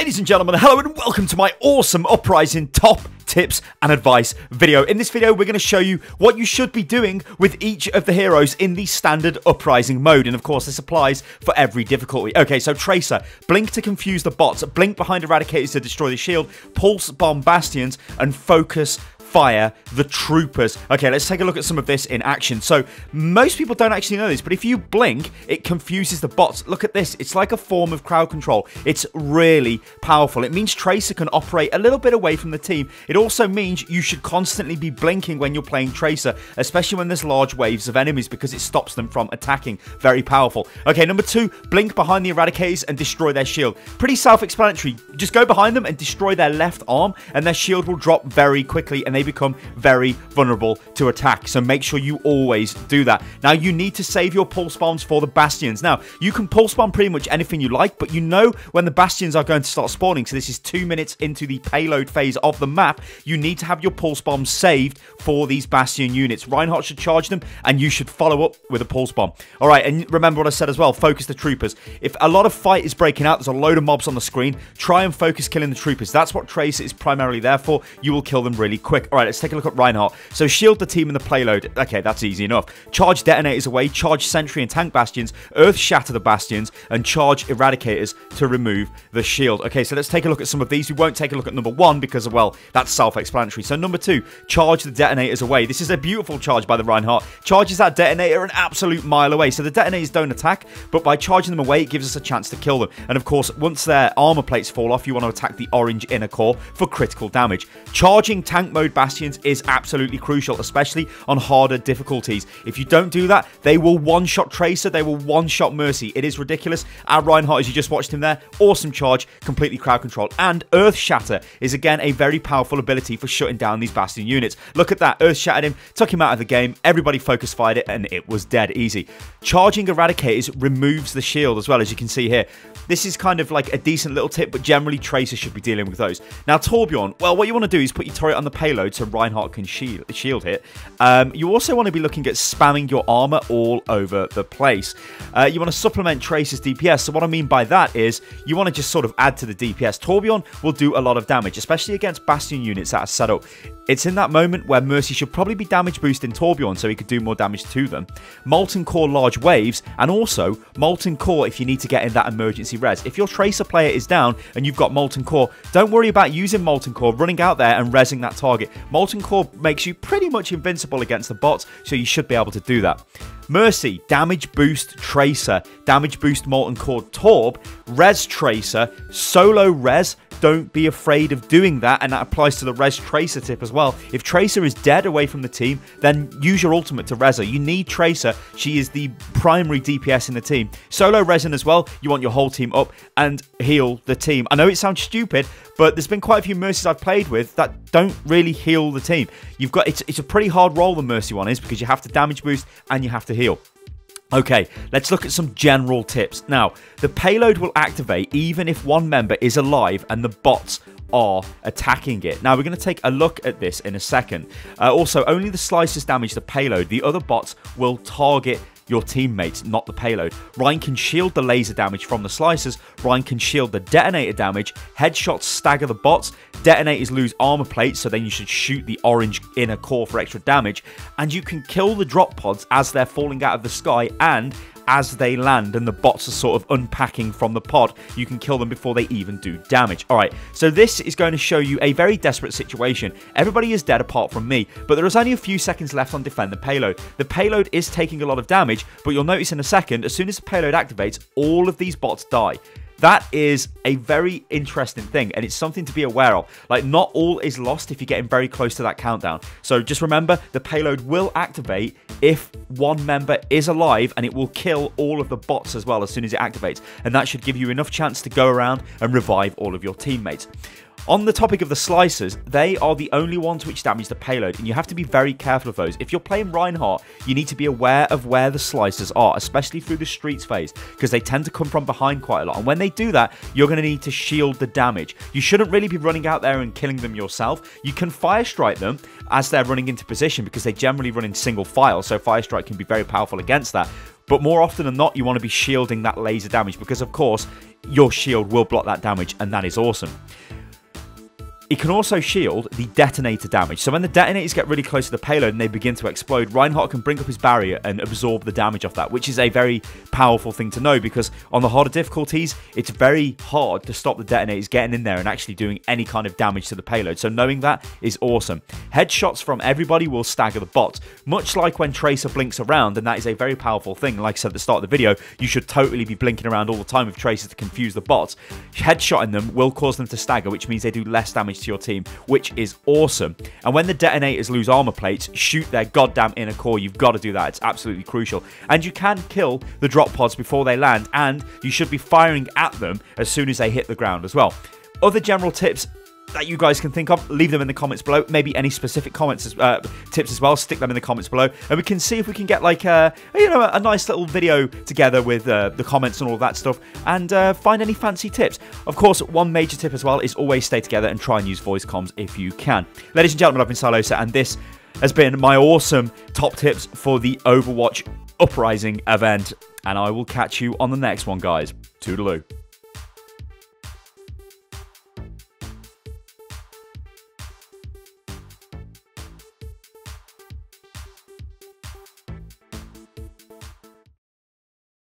Ladies and gentlemen, hello and welcome to my awesome Uprising top tips and advice video. In this video, we're going to show you what you should be doing with each of the heroes in the standard Uprising mode. And of course, this applies for every difficulty. Okay, so Tracer, blink to confuse the bots, blink behind Eradicators to destroy the shield, pulse bomb bastions, and focus fire the troopers. Okay, let's take a look at some of this in action. So most people don't actually know this, but if you blink, it confuses the bots. Look at this. It's like a form of crowd control. It's really powerful. It means Tracer can operate a little bit away from the team. It also means you should constantly be blinking when you're playing Tracer, especially when there's large waves of enemies, because it stops them from attacking. Very powerful. Okay, number 2, blink behind the Eradicators and destroy their shield. Pretty self-explanatory. Just go behind them and destroy their left arm, and their shield will drop very quickly, and they become very vulnerable to attack. So make sure you always do that. Now, you need to save your pulse bombs for the bastions. Now, you can pulse bomb pretty much anything you like, but you know when the bastions are going to start spawning. So this is 2 minutes into the payload phase of the map. You need to have your pulse bombs saved for these bastion units. Reinhardt should charge them, and you should follow up with a pulse bomb. All right, and remember what I said as well. Focus the troopers. If a lot of fight is breaking out, there's a load of mobs on the screen, try and focus killing the troopers. That's what Tracer is primarily there for. You will kill them really quick. All right, let's take a look at Reinhardt. So shield the team in the payload. Okay, that's easy enough. Charge detonators away, charge sentry and tank bastions, earth shatter the bastions, and charge eradicators to remove the shield. Okay, so let's take a look at some of these. We won't take a look at number 1 because, well, that's self-explanatory. So number 2, charge the detonators away. This is a beautiful charge by the Reinhardt. Charges that detonator an absolute mile away. So the detonators don't attack, but by charging them away, it gives us a chance to kill them. And of course, once their armor plates fall off, you want to attack the orange inner core for critical damage. Charging tank mode bastions is absolutely crucial, especially on harder difficulties. If you don't do that, they will one-shot Tracer, they will one-shot Mercy. It is ridiculous. Our Reinhardt, as you just watched him there, awesome charge, completely crowd control. And Earth Shatter is again a very powerful ability for shutting down these bastion units. Look at that, Earth Shattered him, took him out of the game, everybody focus fired it, and it was dead easy. Charging Eradicators removes the shield as well, as you can see here. This is kind of like a decent little tip, but generally Tracer should be dealing with those. Now, Torbjorn, well, what you want to do is put your turret on the payload so Reinhardt can shield hit. You also want to be looking at spamming your armor all over the place. You want to supplement Tracer's DPS. So what I mean by that is you want to just sort of add to the DPS. Torbjorn will do a lot of damage, especially against bastion units that are set up. It's in that moment where Mercy should probably be damage boosting Torbjorn so he could do more damage to them. Molten Core large waves, and also Molten Core if you need to get in that emergency res. If your Tracer player is down and you've got Molten Core, don't worry about using Molten Core, running out there and rezzing that target. Molten Core makes you pretty much invincible against the bots, so you should be able to do that. Mercy, damage boost Tracer, damage boost Molten Core Torb, res Tracer, solo res. Don't be afraid of doing that, and that applies to the res Tracer tip as well. If Tracer is dead away from the team, then use your ultimate to res her. You need Tracer. She is the primary DPS in the team. Solo resin as well. You want your whole team up and heal the team. I know it sounds stupid, but there's been quite a few Mercies I've played with that don't really heal the team. You've got it's a pretty hard role, the Mercy one is, because you have to damage boost and you have to heal. Okay, let's look at some general tips. Now, the payload will activate even if one member is alive and the bots are attacking it. Now, we're going to take a look at this in a second. Also, only the slicers damage the payload. The other bots will target your teammates, not the payload. Ryan can shield the laser damage from the slicers. Ryan can shield the detonator damage. Headshots stagger the bots. Detonators lose armor plates, so then you should shoot the orange inner core for extra damage. And you can kill the drop pods as they're falling out of the sky and as they land and the bots are sort of unpacking from the pod. You can kill them before they even do damage. Alright, so this is going to show you a very desperate situation. Everybody is dead apart from me, but there is only a few seconds left on defend the payload. The payload is taking a lot of damage, but you'll notice in a second, as soon as the payload activates, all of these bots die. That is a very interesting thing, and it's something to be aware of. Like, not all is lost if you're getting very close to that countdown. So just remember, the payload will activate if one member is alive, and it will kill all of the bots as well as soon as it activates. And that should give you enough chance to go around and revive all of your teammates. On the topic of the slicers, they are the only ones which damage the payload, and you have to be very careful of those. If you're playing Reinhardt, you need to be aware of where the slicers are, especially through the streets phase, because they tend to come from behind quite a lot. And when they do that, you're going to need to shield the damage. You shouldn't really be running out there and killing them yourself. You can fire strike them as they're running into position, because they generally run in single file, so fire strike can be very powerful against that. But more often than not, you want to be shielding that laser damage, because of course your shield will block that damage, and that is awesome. It can also shield the detonator damage. So when the detonators get really close to the payload and they begin to explode, Reinhardt can bring up his barrier and absorb the damage off that, which is a very powerful thing to know, because on the harder difficulties, it's very hard to stop the detonators getting in there and actually doing any kind of damage to the payload. So knowing that is awesome. Headshots from everybody will stagger the bots, much like when Tracer blinks around, and that is a very powerful thing. Like I said at the start of the video, you should totally be blinking around all the time with Tracer to confuse the bots. Headshotting them will cause them to stagger, which means they do less damage to your team, which is awesome. And when the detonators lose armor plates, shoot their goddamn inner core. You've got to do that. It's absolutely crucial. And you can kill the drop pods before they land, and you should be firing at them as soon as they hit the ground as well. Other general tips that you guys can think of, leave them in the comments below. Maybe any specific comments, tips as well, stick them in the comments below, and we can see if we can get like a nice little video together with the comments and all that stuff, and find any fancy tips. Of course, one major tip as well is always stay together and try and use voice comms if you can. Ladies and gentlemen, I've been Stylosa, and this has been my awesome top tips for the Overwatch Uprising event, and I will catch you on the next one, guys. Toodaloo.